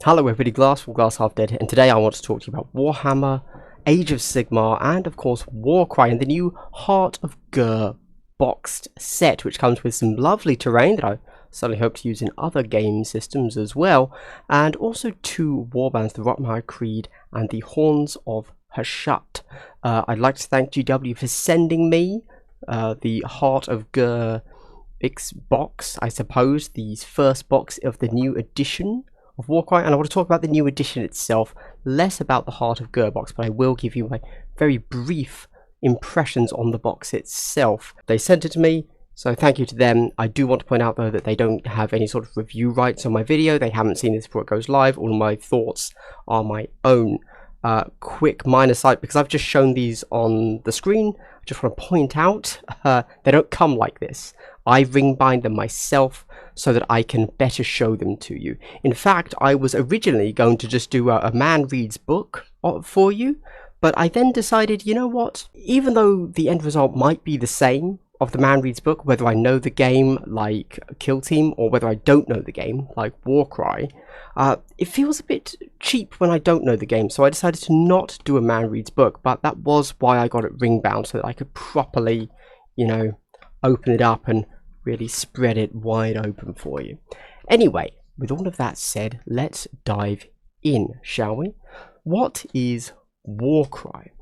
Hello everybody, Glass from Glass Half Dead, and today I want to talk to you about Warhammer, Age of Sigmar, and of course Warcry, and the new Heart of Ghur boxed set, which comes with some lovely terrain that I certainly hope to use in other game systems as well, and also two warbands, the Rotmire Creed and the Horns of Hashut. I'd like to thank GW for sending me the Heart of Ghur box, I suppose, the first box of the new edition of Warcry, and I want to talk about the new edition itself, less about the Heart of Ghur box, but I will give you my very brief impressions on the box itself. They sent it to me, so thank you to them. I do want to point out though that they don't have any sort of review rights on my video. They haven't seen this before it goes live. All of my thoughts are my own. Quick minor side, because I've just shown these on the screen, I just want to point out they don't come like this. I ring bind them myself so that I can better show them to you. In fact, I was originally going to just do a man reads book for you, but I then decided, you know what, even though the end result might be the same of the man reads book, whether I know the game like Kill Team or whether I don't know the game like Warcry, it feels a bit cheap when I don't know the game, so I decided to not do a man reads book. But that was why I got it ring bound, so that I could properly, you know, open it up and really spread it wide open for you. Anyway, with all of that said, let's dive in, shall we? What is Warcry?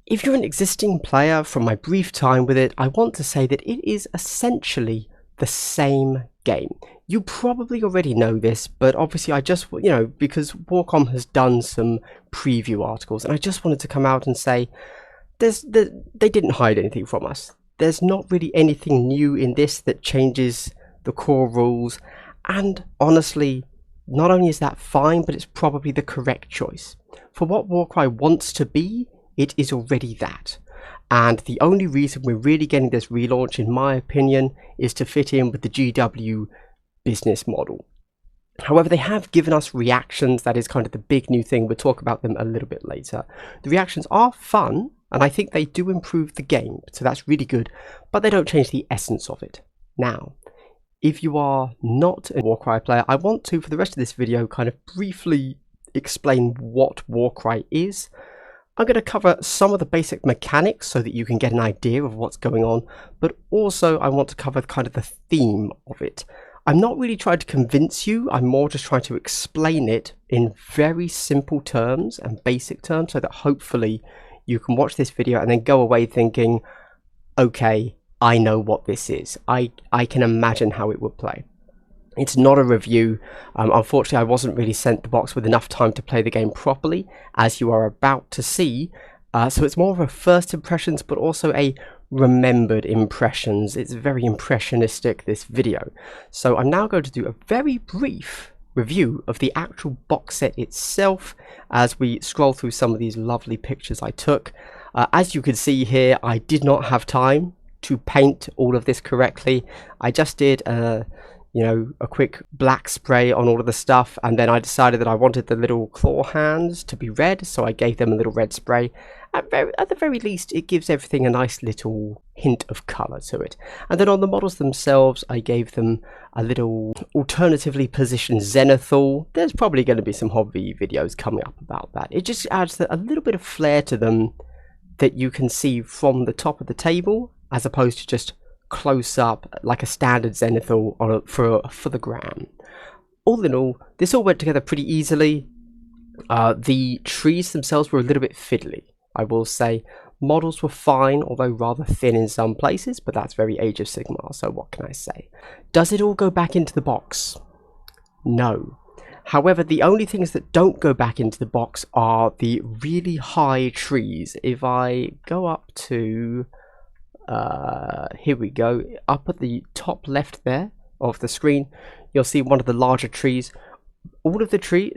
If you're an existing player from my brief time with it, I want to say that it is essentially the same game. You probably already know this, but obviously I just, you know, because Warcom has done some preview articles, and I just wanted to come out and say they didn't hide anything from us. There's not really anything new in this that changes the core rules, and honestly, not only is that fine, but it's probably the correct choice. For what Warcry wants to be, it is already that. And the only reason we're really getting this relaunch, in my opinion, is to fit in with the GW business model. However, they have given us reactions. That is kind of the big new thing. We'll talk about them a little bit later. The reactions are fun, and I think they do improve the game, so that's really good, but they don't change the essence of it. Now, if you are not a Warcry player, I want to, for the rest of this video, kind of briefly explain what Warcry is. I'm going to cover some of the basic mechanics so that you can get an idea of what's going on, but also I want to cover kind of the theme of it. I'm not really trying to convince you, I'm more just trying to explain it in very simple terms and basic terms so that hopefully you can watch this video and then go away thinking, okay, I know what this is. I can imagine how it would play. It's not a review. Unfortunately, I wasn't really sent the box with enough time to play the game properly, as you are about to see. So it's more of a first impressions, but also a remembered impressions. It's very impressionistic, this video. So I'm now going to do a very brief review of the actual box set itself as we scroll through some of these lovely pictures I took. As you can see here, I did not have time to paint all of this correctly. I just did you know, a quick black spray on all of the stuff, and then I decided that I wanted the little claw hands to be red, so I gave them a little red spray. At the very least, it gives everything a nice little hint of colour to it. And then on the models themselves, I gave them a little alternatively positioned zenithal. There's probably going to be some hobby videos coming up about that. It just adds a little bit of flair to them that you can see from the top of the table, as opposed to just close up like a standard zenithal for the gram. All in all, this all went together pretty easily. The trees themselves were a little bit fiddly, I will say. Models were fine, although rather thin in some places, but that's very Age of Sigmar, so what can I say? Does it all go back into the box? No. However, the only things that don't go back into the box are the really high trees. If I go up to here we go, up at the top left there of the screen, you'll see one of the larger trees. All of the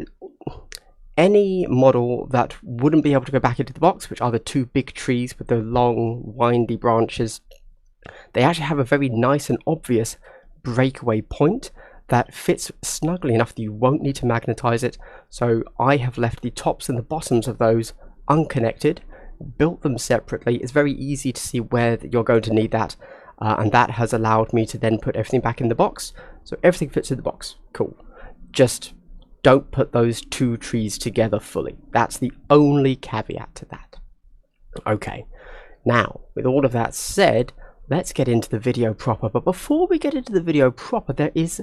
any model that wouldn't be able to go back into the box, which are the two big trees with the long windy branches, they actually have a very nice and obvious breakaway point that fits snugly enough that you won't need to magnetize it. So I have left the tops and the bottoms of those unconnected, built them separately. It's very easy to see where you're going to need that, and that has allowed me to then put everything back in the box, so everything fits in the box. Cool. Just don't put those two trees together fully. That's the only caveat to that. Okay, now with all of that said, let's get into the video proper. But before we get into the video proper, there is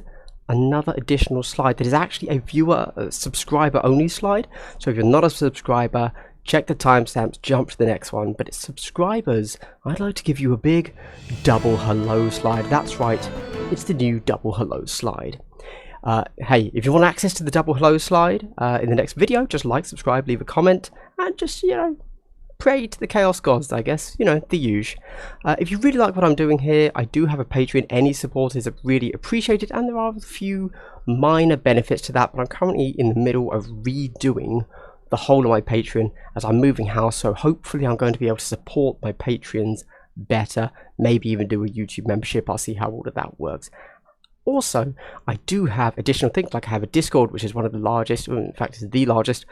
another additional slide that is actually a subscriber only slide. So if you're not a subscriber, check the timestamps, jump to the next one. But it's subscribers, I'd like to give you a big double hello slide. That's right, it's the new double hello slide. Hey, if you want access to the double hello slide in the next video, just like, subscribe, leave a comment, and just, you know, pray to the chaos gods, I guess, you know, the usual. If you really like what I'm doing here, I do have a Patreon. Any support is really appreciated, and there are a few minor benefits to that, but I'm currently in the middle of redoing the whole of my Patreon as I'm moving house, so hopefully I'm going to be able to support my Patreons better, maybe even do a YouTube membership. I'll see how all of that works. Also, I do have additional things, like I have a Discord, which is one of the largest, in fact it's the largest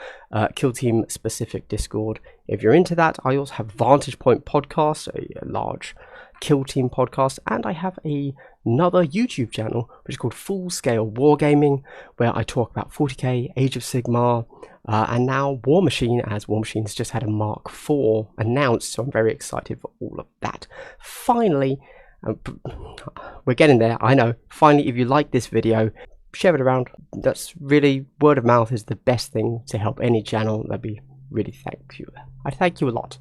Kill Team specific Discord. If you're into that, I also have Vantage Point Podcast, a large Kill Team podcast, and I have another YouTube channel which is called Full Scale Wargaming, where I talk about 40k, Age of Sigmar, and now War Machine, as War Machine's just had a Mark IV announced, so I'm very excited for all of that. Finally, we're getting there, I know. Finally, if you like this video, share it around. That's really, word of mouth is the best thing to help any channel. That'd be really, thank you. I thank you a lot.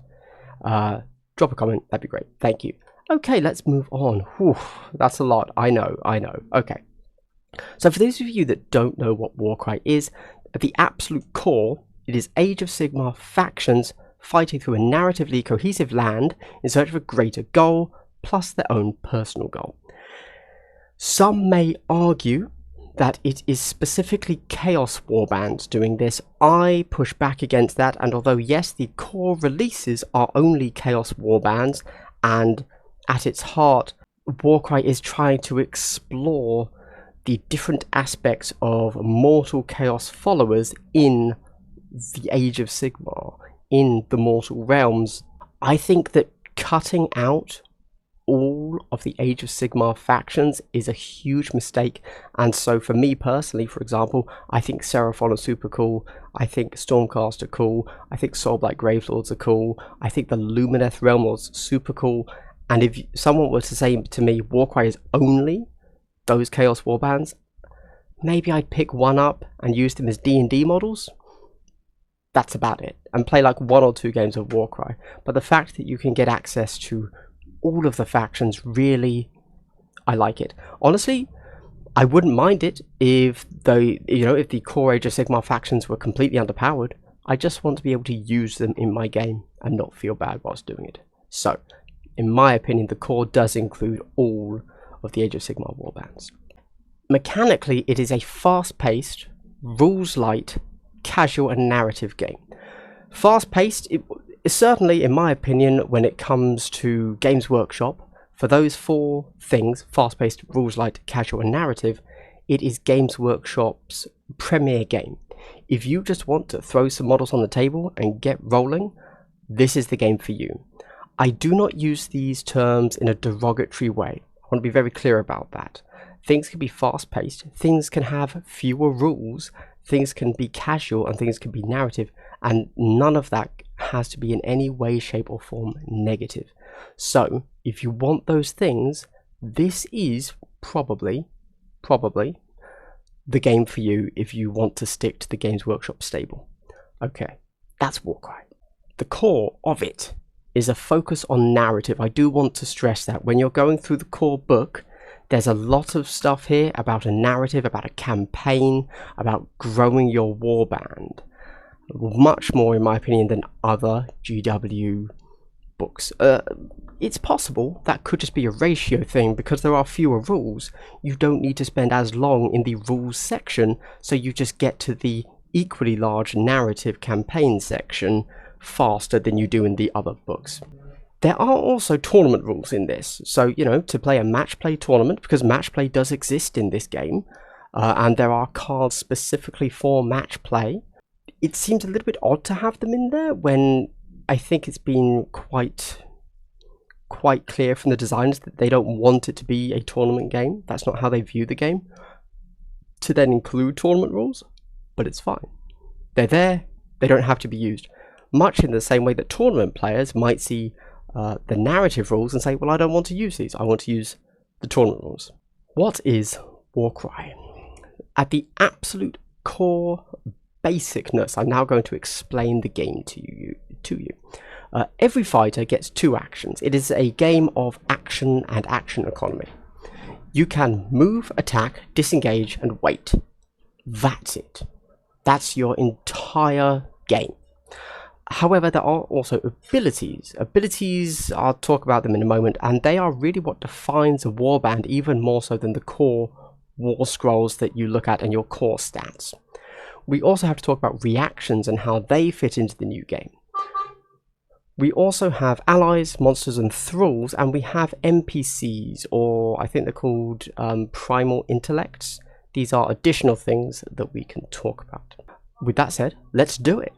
Drop a comment, that'd be great. Thank you. Okay, let's move on. Whew, that's a lot. I know. Okay. So for those of you that don't know what Warcry is, at the absolute core, it is Age of Sigmar factions fighting through a narratively cohesive land in search of a greater goal, plus their own personal goal. Some may argue that it is specifically Chaos Warbands doing this. I push back against that, and although yes, the core releases are only Chaos Warbands, and at its heart, Warcry is trying to explore the different aspects of mortal chaos followers in the Age of Sigmar, in the mortal realms. I think that cutting out all of the Age of Sigmar factions is a huge mistake, and so for me personally, for example, I think Seraphon are super cool, I think Stormcast are cool, I think Soulblight Gravelords are cool, I think the Lumineth Realm Lords super cool, and if someone were to say to me Warcry is only those Chaos Warbands, maybe I'd pick one up and use them as D&D models. That's about it, and play like 1 or 2 games of Warcry. But the fact that you can get access to all of the factions, really, I like it. Honestly, I wouldn't mind it if if the core Age of Sigmar factions were completely underpowered. I just want to be able to use them in my game and not feel bad whilst doing it. So, in my opinion, the core does include all of the Age of Sigmar warbands. Mechanically, it is a fast-paced, rules-light, casual and narrative game. Fast-paced, certainly, in my opinion, when it comes to Games Workshop, for those 4 things, fast-paced, rules-light, casual and narrative, it is Games Workshop's premier game. If you just want to throw some models on the table and get rolling, this is the game for you. I do not use these terms in a derogatory way. I want to be very clear about that. Things can be fast-paced, things can have fewer rules, things can be casual, and things can be narrative, and none of that has to be in any way, shape or form negative. So if you want those things, this is probably the game for you if you want to stick to the Games Workshop stable. Okay, that's Warcry. The core of it is a focus on narrative. I do want to stress that when you're going through the core book, there's a lot of stuff here about a narrative, about a campaign, about growing your warband. Much more, in my opinion, than other GW books. It's possible that could just be a ratio thing, because there are fewer rules. You don't need to spend as long in the rules section, so you just get to the equally large narrative campaign section faster than you do in the other books. There are also tournament rules in this, so to play a match play tournament, because match play does exist in this game, and there are cards specifically for match play. It seems a little bit odd to have them in there when I think it's been quite clear from the designers that they don't want it to be a tournament game. That's not how they view the game, to then include tournament rules. but it's fine. They're there, they don't have to be used. Much in the same way that tournament players might see the narrative rules and say, well, I don't want to use these, I want to use the tournament rules. What is Warcry? At the absolute core basicness, I'm now going to explain the game to you. Every fighter gets 2 actions. It is a game of action and action economy. You can move, attack, disengage, and wait. That's it. That's your entire game. However, there are also abilities. Abilities, I'll talk about them in a moment, and they are really what defines a warband, even more so than the core war scrolls that you look at and your core stats. We also have to talk about reactions and how they fit into the new game. We also have allies, monsters, and thralls, and we have NPCs, or I think they're called primal intellects. These are additional things that we can talk about. With that said, let's do it.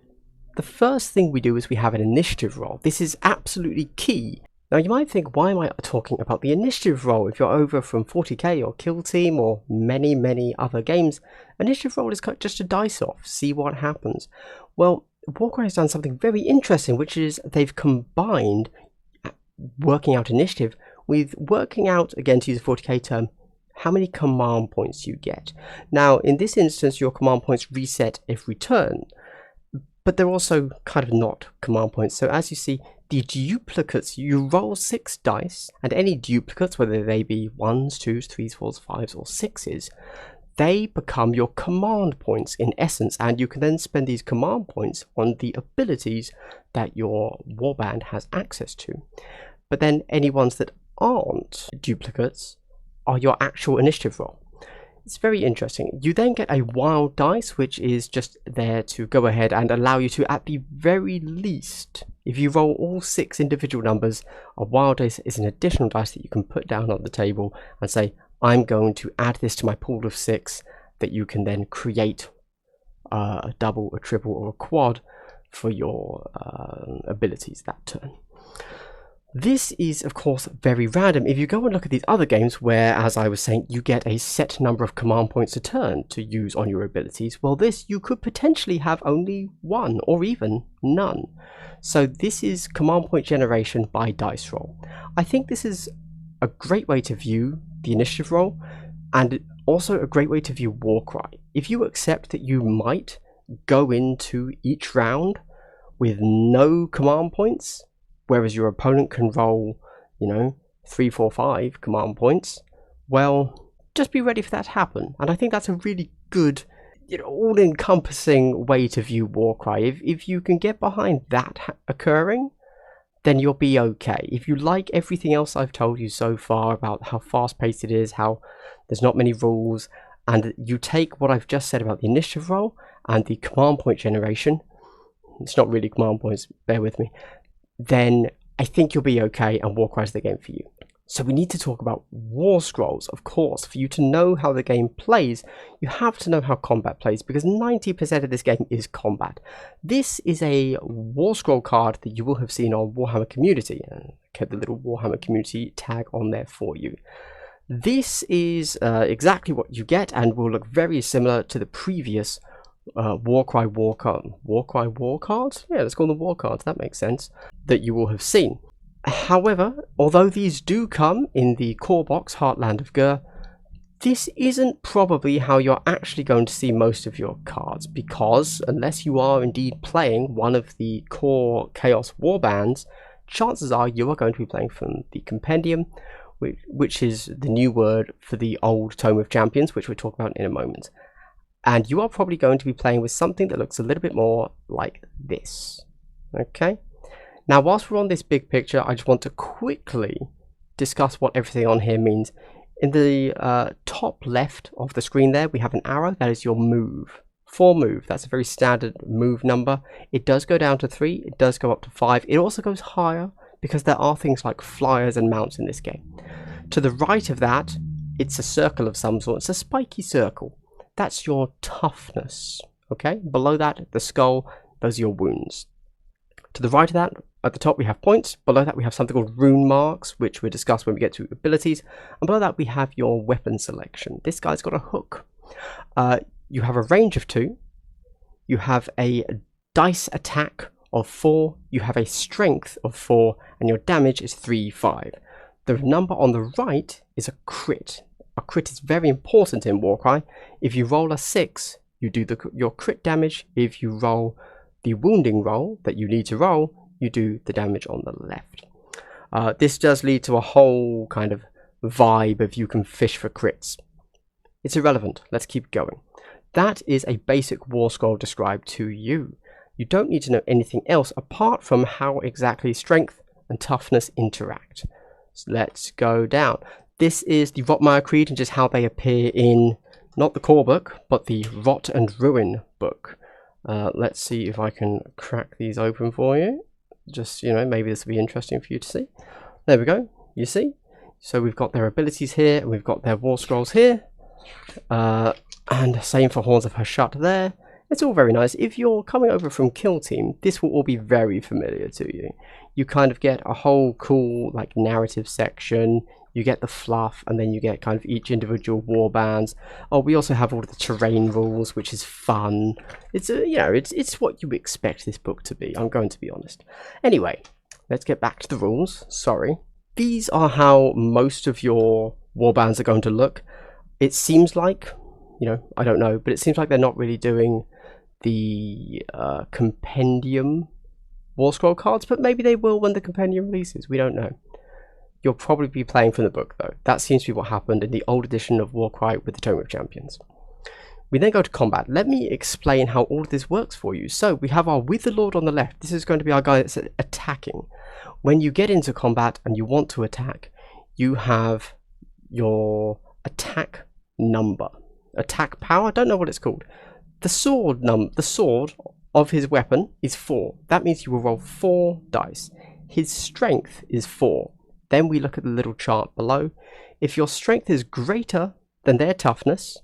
The first thing we do is we have an initiative roll. This is absolutely key. Now you might think, why am I talking about the initiative roll? If you're over from 40k or Kill Team or many other games, initiative roll is just a dice off, see what happens. Well, Warcry has done something very interesting, which is they've combined working out initiative with working out, again to use a 40k term, how many command points you get. Now in this instance your command points reset every turn, but they're also kind of not command points. So as you see, the duplicates, you roll 6 dice, and any duplicates, whether they be 1s, 2s, 3s, 4s, 5s or 6s, they become your command points in essence, and you can then spend these command points on the abilities that your warband has access to. But then any ones that aren't duplicates are your actual initiative roll. It's very interesting. You then get a wild dice, which is just there to go ahead and allow you to, at the very least, if you roll all 6 individual numbers, a wild dice is an additional dice that you can put down on the table and say, I'm going to add this to my pool of 6, that you can then create a double, a triple, or a quad for your abilities that turn. This is, of course, very random. If you go and look at these other games where, as I was saying, you get a set number of command points a turn to use on your abilities, well, this you could potentially have only 1 or even none. So this is command point generation by dice roll. I think this is a great way to view the initiative roll, and also a great way to view Warcry. If you accept that you might go into each round with no command points, whereas your opponent can roll, 3, 4, 5 command points, well, just be ready for that to happen. And I think that's a really good, all-encompassing way to view Warcry. If you can get behind that occurring, then you'll be okay. If you like everything else I've told you so far about how fast-paced it is, how there's not many rules, and you take what I've just said about the initiative roll and the command point generation, it's not really command points, bear with me, then I think you'll be okay and Warcry is the game for you. So we need to talk about war scrolls, of course. For you to know how the game plays, you have to know how combat plays, because 90% of this game is combat. This is a war scroll card that you will have seen on Warhammer Community, and I kept the little Warhammer Community tag on there for you. This is exactly what you get and will look very similar to the previous Warcry war cards? Yeah, let's call them war cards, that makes sense, that you will have seen. However, although these do come in the core box, Heart of Ghur, this isn't probably how you're actually going to see most of your cards, because unless you are indeed playing one of the core Chaos warbands, chances are you are going to be playing from the Compendium, which is the new word for the old Tome of Champions, which we'll talk about in a moment. And you are probably going to be playing with something that looks a little bit more like this. Okay? Now, whilst we're on this big picture, I just want to quickly discuss what everything on here means. In the top left of the screen there, we have an arrow. That is your move. For move, that's a very standard move number. It does go down to 3. It does go up to 5. It also goes higher because there are things like flyers and mounts in this game. To the right of that, it's a circle of some sort. It's a spiky circle. That's your toughness. Okay? Below that, the skull, those are your wounds. To the right of that, at the top we have points. Below that we have something called rune marks, which we'll discuss when we get to abilities. And below that we have your weapon selection. This guy's got a hook. You have a range of 2. you have a dice attack of 4, you have a strength of 4, and your damage is 3, 5. The number on the right is a crit. A crit is very important in Warcry. If you roll a 6, you do your crit damage. If you roll the wounding roll that you need to roll, you do the damage on the left. This does lead to a whole kind of vibe of you can fish for crits. It's irrelevant. Let's keep going. That is a basic war scroll described to you. You don't need to know anything else apart from how exactly strength and toughness interact. So let's go down. This is the Rotmire Creed and just how they appear in not the core book, but the Rot and Ruin book. Let's see if I can crack these open for you. Just, maybe this will be interesting for you to see. There we go. You see? So we've got their abilities here, and we've got their war scrolls here. And same for Horns of Hashut there. It's all very nice. If you're coming over from Kill Team, this will all be very familiar to you. You kind of get a whole cool narrative section. You get the fluff, and then you get kind of each individual war bands. Oh, we also have all of the terrain rules, which is fun. It's it's what you expect this book to be. I'm going to be honest. Anyway, let's get back to the rules. Sorry. These are how most of your war bands are going to look. It seems like, I don't know, but it seems like they're not really doing the compendium war scroll cards, but maybe they will when the compendium releases. We don't know. You'll probably be playing from the book though. That seems to be what happened in the old edition of Warcry with the Tome of Champions. We then go to combat. Let me explain how all of this works for you. So we have our Witherlord on the left. This is going to be our guy that's attacking. When you get into combat and you want to attack, you have your attack number. Attack power? I don't know what it's called. The sword of his weapon is 4. That means you will roll 4 dice. His strength is 4. Then we look at the little chart below. If your strength is greater than their toughness,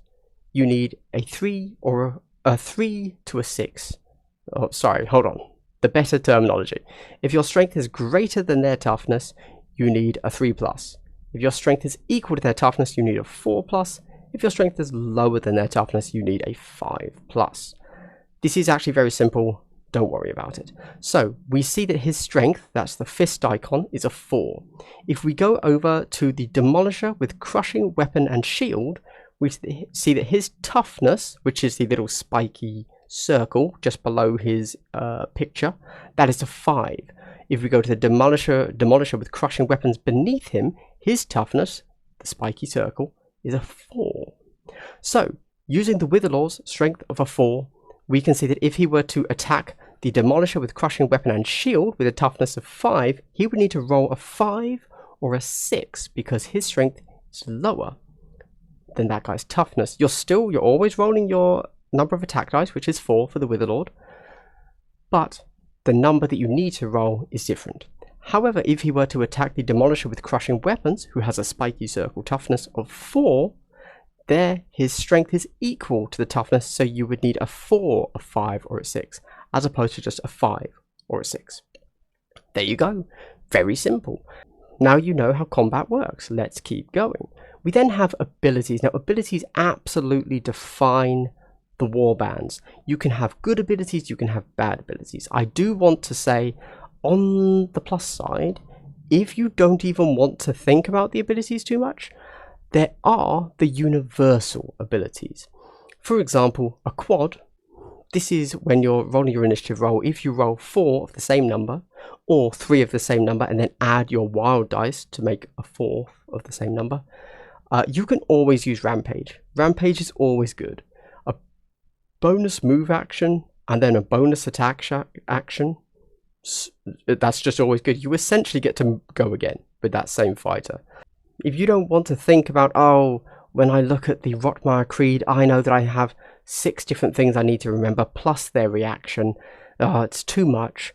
you need a 3 or a 3 to a 6. Oh, sorry, hold on. The better terminology. If your strength is greater than their toughness, you need a 3+. If your strength is equal to their toughness, you need a 4+. If your strength is lower than their toughness, you need a 5+. This is actually very simple. Don't worry about it. So we see that his strength, that's the fist icon, is a 4. If we go over to the Demolisher with Crushing Weapon and Shield, we see that his toughness, which is the little spiky circle just below his picture, that is a 5. If we go to the Demolisher with Crushing Weapons beneath him, his toughness, the spiky circle, is a 4. So using the Witherlord's strength of a 4, we can see that if he were to attack the Demolisher with Crushing Weapon and Shield with a toughness of 5, he would need to roll a 5 or a 6 because his strength is lower than that guy's toughness. You're always rolling your number of attack dice, which is 4 for the Witherlord, but the number that you need to roll is different. However, if he were to attack the Demolisher with Crushing Weapons, who has a spiky circle toughness of 4, there his strength is equal to the toughness, so you would need a 4, a 5, or a 6, as opposed to just a 5 or a 6. There you go. Very simple. Now you know how combat works. Let's keep going. We then have abilities. Now abilities absolutely define the warbands. You can have good abilities, you can have bad abilities. I do want to say, on the plus side, if you don't even want to think about the abilities too much, there are the universal abilities. For example, a quad. This is when you're rolling your initiative roll. If you roll 4 of the same number, or 3 of the same number, and then add your wild dice to make a 4th of the same number, you can always use Rampage. Rampage is always good. A bonus move action, and then a bonus attack action, that's just always good. You essentially get to go again with that same fighter. If you don't want to think about, oh, when I look at the Rotmire Creed, I know that I have 6 different things I need to remember, plus their reaction. It's too much.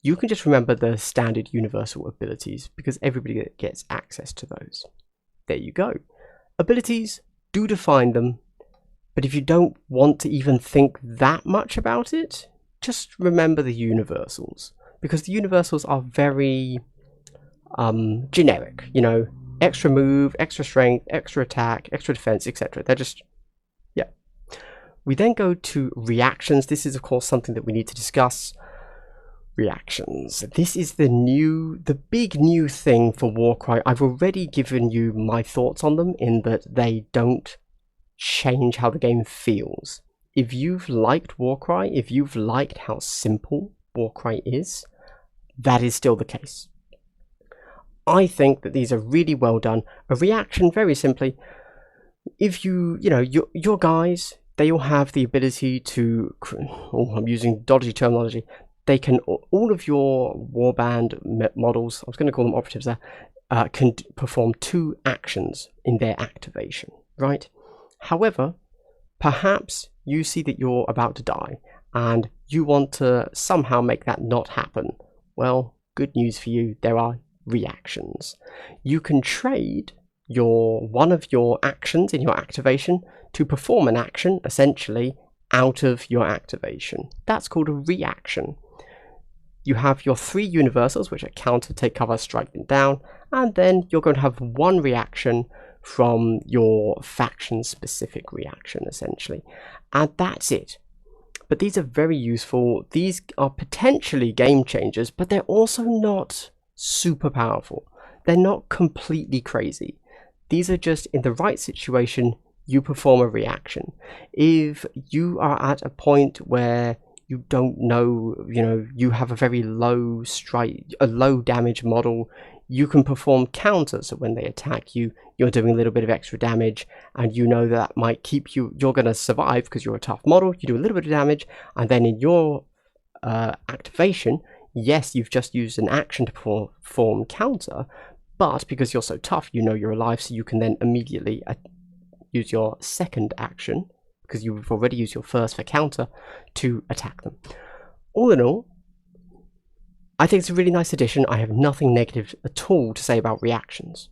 You can just remember the standard universal abilities, because everybody gets access to those. There you go. Abilities, do define them, but if you don't want to even think that much about it, just remember the universals, because the universals are very generic, extra move, extra strength, extra attack, extra defense, etc. They're just, yeah. We then go to reactions. This is of course something that we need to discuss. Reactions. This is the big new thing for Warcry. I've already given you my thoughts on them in that they don't change how the game feels. If you've liked Warcry, if you've liked how simple Warcry is, that is still the case. I think that these are really well done. A reaction, very simply, if your guys, they all have the ability to, I'm using dodgy terminology, they can, all of your warband models, I was going to call them operatives there, can perform 2 actions in their activation, right? However, perhaps you see that you're about to die and you want to somehow make that not happen. Well, good news for you, there are reactions. You can trade one of your actions in your activation to perform an action, essentially, out of your activation. That's called a reaction. You have your 3 universals, which are counter, take cover, strike them down, and then you're going to have 1 reaction from your faction-specific reaction, essentially. And that's it. But these are very useful. These are potentially game changers, but they're also not super powerful. They're not completely crazy. These are just, in the right situation, you perform a reaction. If you are at a point where you don't know, you have a very low damage model, you can perform counters. So when they attack you, you're doing a little bit of extra damage, and you know that might keep you're going to survive because you're a tough model. You do a little bit of damage, and then in your activation, yes, you've just used an action to perform counter, but because you're so tough, you know you're alive, so you can then immediately use your second action, because you've already used your first for counter, to attack them. All in all, I think it's a really nice addition. I have nothing negative at all to say about reactions.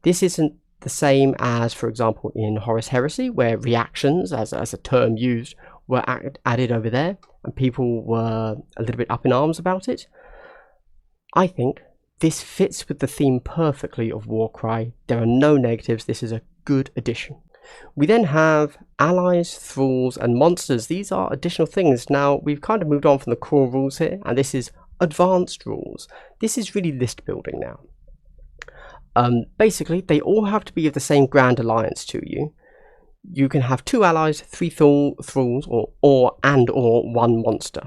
This isn't the same as, for example, in Horus Heresy, where reactions, as a term used, were added over there, and people were a little bit up in arms about it. I think this fits with the theme perfectly of Warcry. There are no negatives. This is a good addition. We then have allies, thralls, and monsters. These are additional things. Now, we've kind of moved on from the core rules here, and this is advanced rules. This is really list building now. Basically, they all have to be of the same grand alliance to you. You can have 2 allies, 3 thralls, or 1 monster.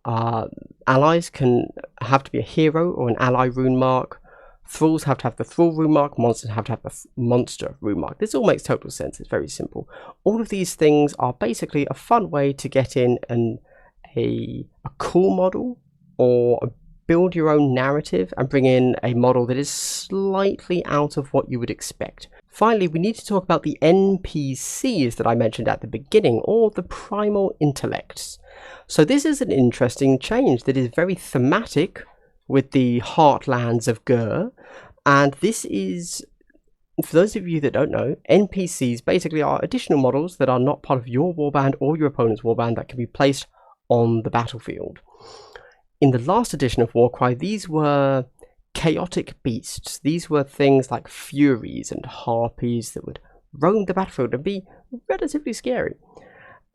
Allies can have to be a hero or an ally rune mark. Thralls have to have the thrall rune mark. Monsters have to have the monster rune mark. This all makes total sense. It's very simple. All of these things are basically a fun way to get in a cool model, or build your own narrative and bring in a model that is slightly out of what you would expect. Finally, we need to talk about the NPCs that I mentioned at the beginning, or the primal intellects. So this is an interesting change that is very thematic with the Heartlands of Ghur, and this is, for those of you that don't know, NPCs basically are additional models that are not part of your warband or your opponent's warband that can be placed on the battlefield. In the last edition of Warcry, these were chaotic beasts. These were things like furies and harpies that would roam the battlefield and be relatively scary.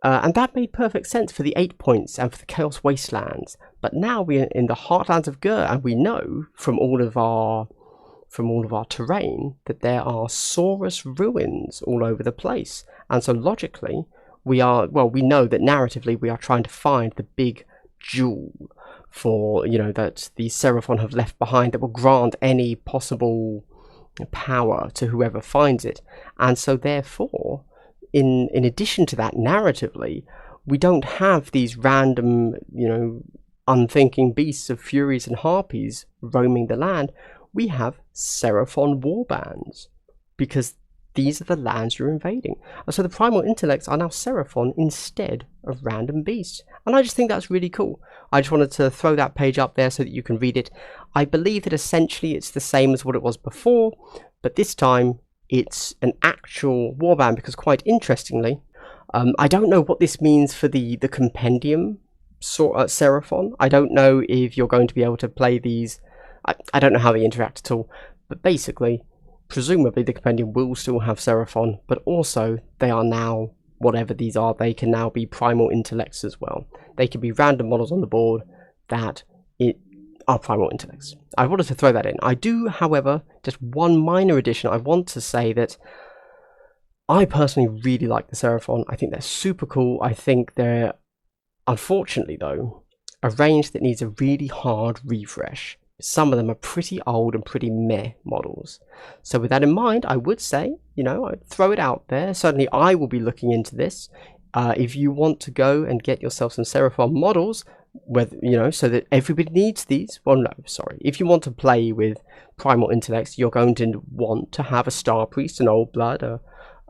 And that made perfect sense for the 8 points and for the Chaos Wastelands. But now we're in the Heartlands of Ghur, and we know from all of our terrain that there are Saurus ruins all over the place. And so logically, we know that narratively we are trying to find the big jewel for, that the Seraphon have left behind that will grant any possible power to whoever finds it. And so therefore, in addition to that, narratively, we don't have these random, unthinking beasts of furies and harpies roaming the land. We have Seraphon warbands, because these are the lands you're invading. So the primal intellects are now Seraphon instead of random beasts. And I just think that's really cool. I just wanted to throw that page up there so that you can read it. I believe that essentially it's the same as what it was before, but this time it's an actual warband, because quite interestingly, I don't know what this means for the compendium Seraphon. I don't know if you're going to be able to play these. I don't know how they interact at all, but basically, presumably the compendium will still have Seraphon, but also they are now whatever these are, they can now be primal intellects as well. They can be random models on the board that are primal intellects. I wanted to throw that in. I do, however, just one minor addition. I want to say that I personally really like the Seraphon. I think they're super cool. I think they're, unfortunately though, a range that needs a really hard refresh. Some of them are pretty old and pretty meh models. So with that in mind, I would say, I'd throw it out there. Certainly I will be looking into this. If you want to go and get yourself some Seraphon models, whether so that everybody needs these. Well, no, sorry. If you want to play with primal intellects, you're going to want to have a Star Priest, an Old Blood,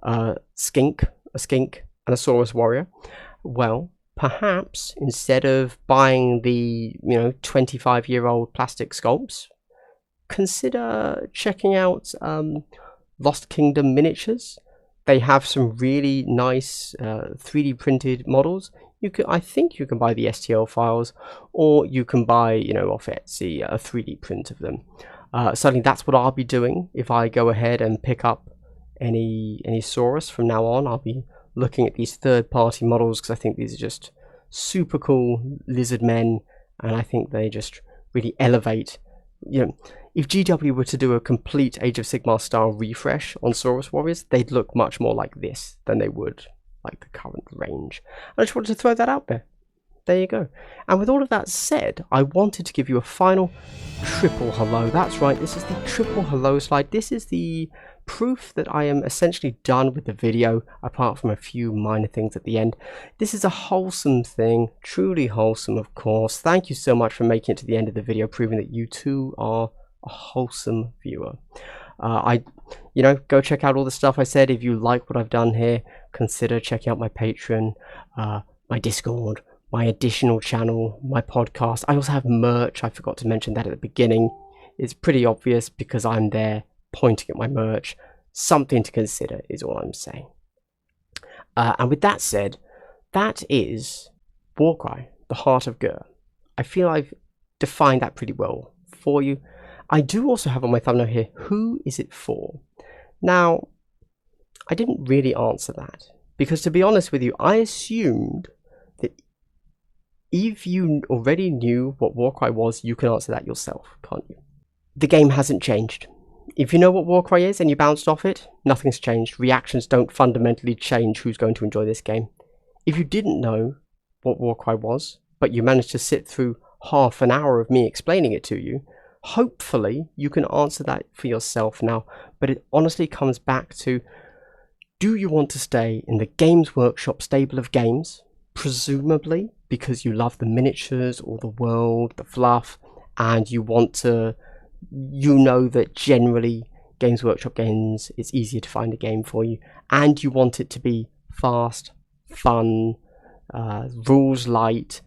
a skink, and a Saurus Warrior. Well, perhaps instead of buying the 25-year-old plastic sculpts, consider checking out Lost Kingdom miniatures. They have some really nice 3D printed models. I think you can buy the STL files, or you can buy, off Etsy, a 3D print of them. Certainly that's what I'll be doing if I go ahead and pick up any Saurus from now on. I'll be looking at these third-party models because I think these are just super cool lizard men, and I think they just really elevate. If GW were to do a complete Age of Sigmar style refresh on Saurus Warriors, they'd look much more like this than they would like the current range. I just wanted to throw that out there. There you go. And with all of that said, I wanted to give you a final triple hello. That's right, this is the triple hello slide. This is the proof that I am essentially done with the video, apart from a few minor things at the end. This is a wholesome thing, truly wholesome, of course. Thank you so much for making it to the end of the video, proving that you too are a wholesome viewer. Go check out all the stuff I said. If you like what I've done here, consider checking out my Patreon, my Discord, my additional channel, my podcast. I also have merch. I forgot to mention that at the beginning. It's pretty obvious because I'm there pointing at my merch. Something to consider is all I'm saying. And with that said, that is Warcry, the Heart of Ghur. I feel I've defined that pretty well for you. I do also have on my thumbnail here, who is it for? Now, I didn't really answer that because, to be honest with you, I assumed that if you already knew what Warcry was, you can answer that yourself, can't you? The game hasn't changed. If you know what Warcry is and you bounced off it, nothing's changed. Reactions don't fundamentally change who's going to enjoy this game. If you didn't know what Warcry was, but you managed to sit through half an hour of me explaining it to you, hopefully you can answer that for yourself now. But it honestly comes back to, do you want to stay in the Games Workshop stable of games? Presumably because you love the miniatures or the world, the fluff, and you want to, that generally Games Workshop games, it's easier to find a game for you, and you want it to be fast, fun, rules light,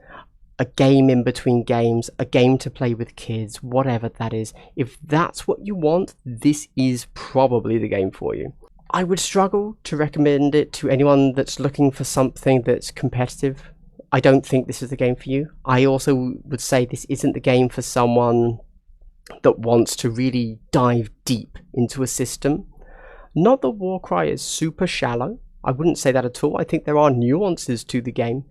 a game in between games, a game to play with kids, whatever that is. If that's what you want, this is probably the game for you. I would struggle to recommend it to anyone that's looking for something that's competitive. I don't think this is the game for you. I also would say this isn't the game for someone that wants to really dive deep into a system. Not that Warcry is super shallow. I wouldn't say that at all. I think there are nuances to the game,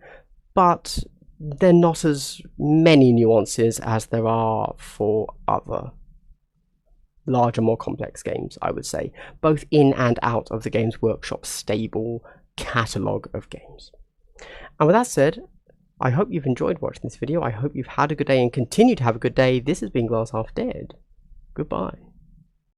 but they're not as many nuances as there are for other larger, more complex games, I would say, both in and out of the Games Workshop stable catalogue of games. And with that said, I hope you've enjoyed watching this video. I hope you've had a good day and continue to have a good day. This has been Glass Half Dead. Goodbye.